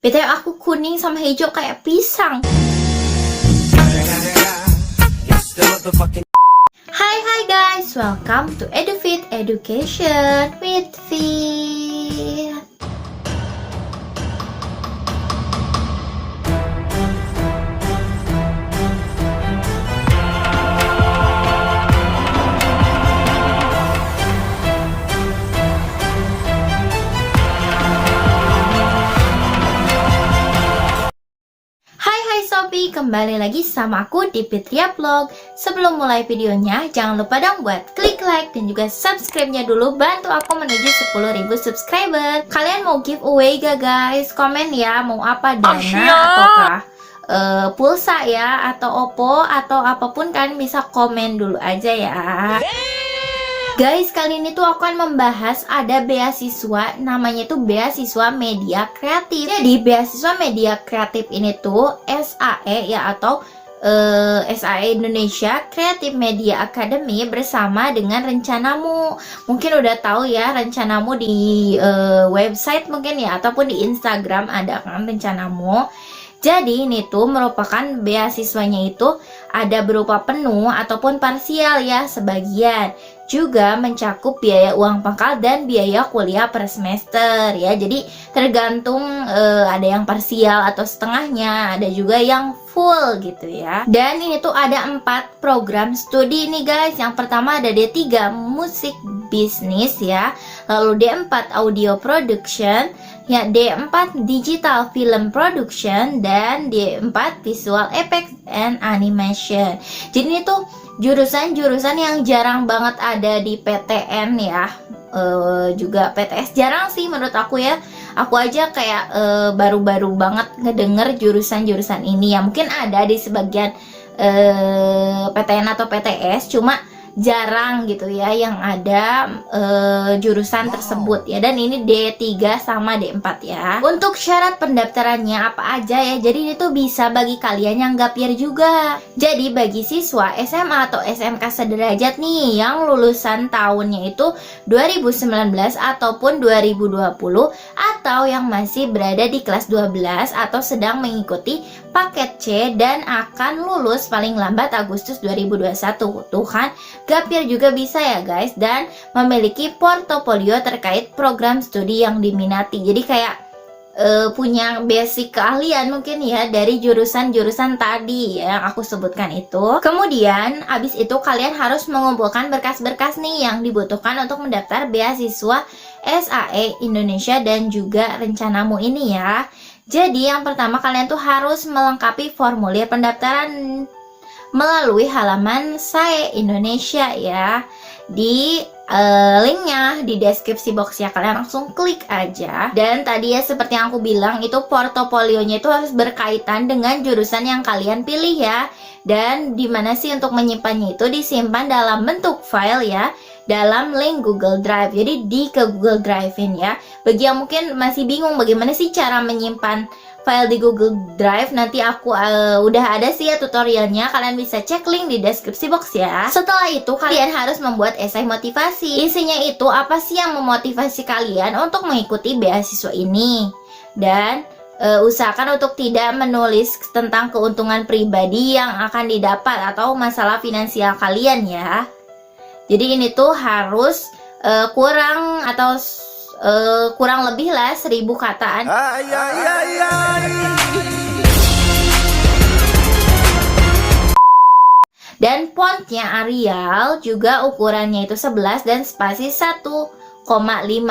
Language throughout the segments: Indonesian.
BTW aku kuning sama hijau kayak pisang. Hai guys, welcome to EduFit Education with Fit. Hai Sobi, kembali lagi sama aku di Fitria Vlog. Sebelum mulai videonya, jangan lupa dong buat klik like dan juga subscribe-nya dulu. Bantu aku menuju 10.000 subscriber. Kalian mau giveaway gak guys? Komen ya, mau apa, dana ataukah pulsa ya, atau Oppo atau apapun, kalian bisa komen dulu aja ya. Guys, kali ini tuh aku akan membahas ada beasiswa, namanya tuh beasiswa media kreatif. Jadi beasiswa media kreatif ini tuh SAE ya, atau SAE Indonesia Creative Media Academy bersama dengan Rencanamu. Mungkin udah tahu ya Rencanamu di website mungkin ya, ataupun di Instagram ada kan Rencanamu. Jadi ini tuh merupakan beasiswanya itu ada berupa penuh ataupun parsial ya, sebagian. Juga mencakup biaya uang pangkal dan biaya kuliah per semester ya. Jadi tergantung ada yang parsial atau setengahnya, ada juga yang full gitu ya. Dan ini tuh ada 4 program studi nih guys. Yang pertama ada D3 musik bisnis ya, lalu D4 audio production ya, D4 digital film production, dan D4 visual effects and animation. Jadi ini tuh jurusan-jurusan yang jarang banget ada di PTN ya. Juga PTS jarang sih menurut aku ya. Aku aja kayak baru-baru banget ngedenger jurusan-jurusan ini ya. Mungkin ada di sebagian PTN atau PTS, cuma jarang gitu ya yang ada jurusan tersebut ya. Dan ini D3 sama D4 ya. Untuk syarat pendaftarannya apa aja ya, jadi ini tuh bisa bagi kalian yang gap year juga. Jadi bagi siswa SMA atau SMK sederajat nih yang lulusan tahunnya itu 2019 ataupun 2020, atau yang masih berada di kelas 12 atau sedang mengikuti paket C dan akan lulus paling lambat Agustus 2021. Tuh kan, gap year juga bisa ya guys, dan memiliki portofolio terkait program studi yang diminati. Jadi kayak punya basic keahlian mungkin ya dari jurusan-jurusan tadi ya yang aku sebutkan itu. Kemudian abis itu kalian harus mengumpulkan berkas-berkas nih yang dibutuhkan untuk mendaftar beasiswa SAE Indonesia dan juga Rencanamu ini ya. Jadi yang pertama kalian tuh harus melengkapi formulir pendaftaran melalui halaman SAE Indonesia ya. Di linknya di deskripsi box ya, kalian langsung klik aja. Dan tadi ya seperti yang aku bilang, itu portofolionya itu harus berkaitan dengan jurusan yang kalian pilih ya. Dan dimana sih untuk menyimpannya itu disimpan dalam bentuk file ya, dalam link Google Drive. Jadi ke Google Drive-in ya. Bagi yang mungkin masih bingung bagaimana sih cara menyimpan file di Google Drive, nanti aku udah ada sih ya tutorialnya, kalian bisa cek link di deskripsi box ya. Setelah itu kalian harus membuat esai motivasi. Isinya itu apa sih yang memotivasi kalian untuk mengikuti beasiswa ini, dan usahakan untuk tidak menulis tentang keuntungan pribadi yang akan didapat atau masalah finansial kalian ya. Jadi ini tuh harus kurang atau kurang lebih lah 1000 kataan. Dan fontnya Arial, juga ukurannya itu 11 dan spasi 1,5.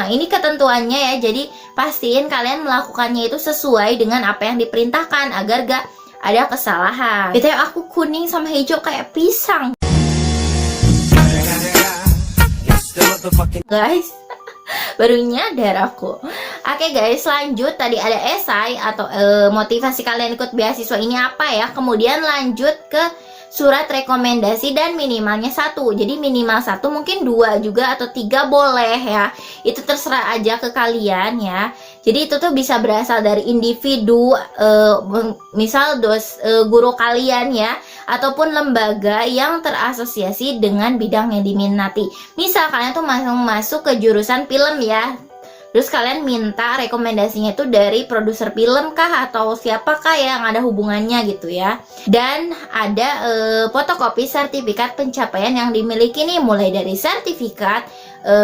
Ini ketentuannya ya, jadi pastiin kalian melakukannya itu sesuai dengan apa yang diperintahkan agar gak ada kesalahan. BTW aku kuning sama hijau kayak pisang guys. Baru nyadar aku. Oke guys, lanjut. Tadi ada esai atau motivasi kalian ikut beasiswa ini apa ya. Kemudian lanjut ke surat rekomendasi dan minimalnya 1. Jadi minimal 1, mungkin 2 juga atau 3 boleh ya. Itu terserah aja ke kalian ya. Jadi itu tuh bisa berasal dari individu, misal guru kalian ya, ataupun lembaga yang terasosiasi dengan bidang yang diminati. Misal kalian tuh masuk ke jurusan film ya, Terus kalian minta rekomendasinya itu dari produser film kah atau siapakah yang ada hubungannya gitu ya. Dan ada fotokopi sertifikat pencapaian yang dimiliki nih, mulai dari sertifikat,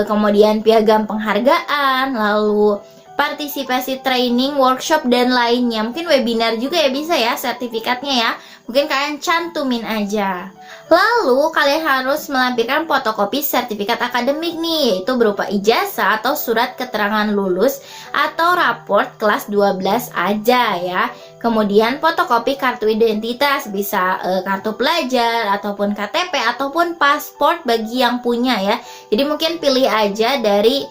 kemudian piagam penghargaan, lalu partisipasi training, workshop, dan lainnya. Mungkin webinar juga ya bisa ya sertifikatnya ya. Mungkin kalian cantumin aja. Lalu kalian harus melampirkan fotokopi sertifikat akademik nih, yaitu berupa ijazah atau surat keterangan lulus atau raport kelas 12 aja ya. Kemudian fotokopi kartu identitas, bisa kartu pelajar ataupun KTP ataupun paspor bagi yang punya ya. Jadi mungkin pilih aja dari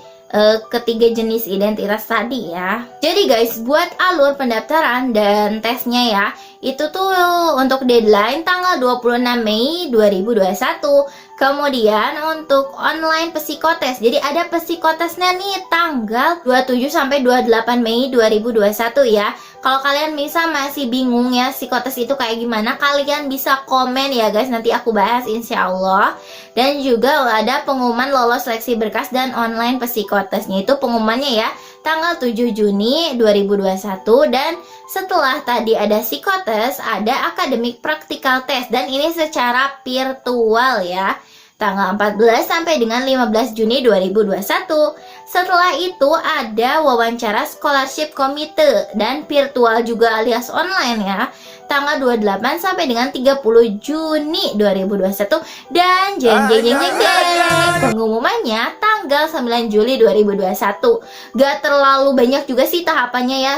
ketiga jenis identitas tadi ya. Jadi guys, buat alur pendaftaran dan tesnya ya, itu tuh untuk deadline tanggal 26 Mei 2021. Kemudian untuk online psikotes, jadi ada psikotesnya nih tanggal 27 sampai 28 Mei 2021 ya. Kalau kalian masih bingung ya psikotes itu kayak gimana, kalian bisa komen ya guys, nanti aku bahas insya Allah. Dan juga ada pengumuman lolos seleksi berkas dan online psikotesnya, itu pengumumannya ya tanggal 7 Juni 2021. Dan setelah tadi ada psikotes, ada akademik practical test, dan ini secara virtual ya, tanggal 14 sampai dengan 15 Juni 2021. Setelah itu ada wawancara scholarship komite dan virtual juga alias online ya, tanggal 28 sampai dengan 30 Juni 2021. Dan pengumumannya tanggal 9 Juli 2021. Gak terlalu banyak juga sih tahapannya ya,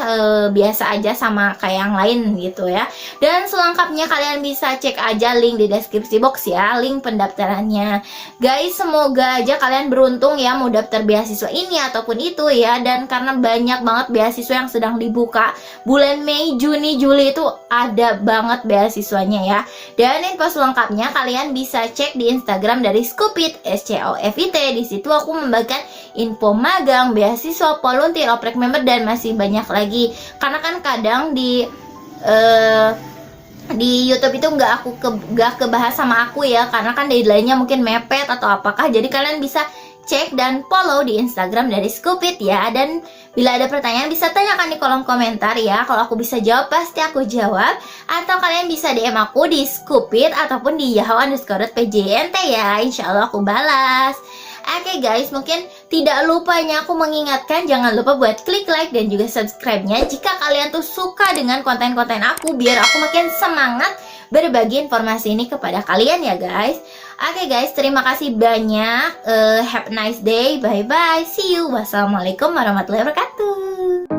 biasa aja sama kayak yang lain gitu ya. Dan selengkapnya kalian bisa cek aja link di deskripsi box ya, link pendaftarannya. Guys, semoga aja kalian beruntung ya mau daftar beasiswa ini ataupun itu ya. Dan karena banyak banget beasiswa yang sedang dibuka bulan Mei, Juni, Juli, itu ada banget beasiswanya ya. Dan info selengkapnya kalian bisa cek di Instagram dari Scoopit, SCOFIT. Di situ aku membagikan info magang, beasiswa, volunteer, oprek member, dan masih banyak lagi. Karena kan kadang di YouTube itu nggak kebahas sama aku ya, karena kan deadline-nya mungkin mepet atau apakah. Jadi kalian bisa cek dan follow di Instagram dari Scoopit ya. Dan bila ada pertanyaan bisa tanyakan di kolom komentar ya. Kalau aku bisa jawab pasti aku jawab. Atau kalian bisa DM aku di Scoopit ataupun di yahoo_pjnt ya. Insya Allah aku balas. Oke guys, mungkin tidak lupanya aku mengingatkan, jangan lupa buat klik like dan juga subscribe-nya jika kalian tuh suka dengan konten-konten aku, biar aku makin semangat berbagi informasi ini kepada kalian ya guys. Oke guys, terima kasih banyak. Have a nice day. Bye bye. See you. Wassalamualaikum warahmatullahi wabarakatuh.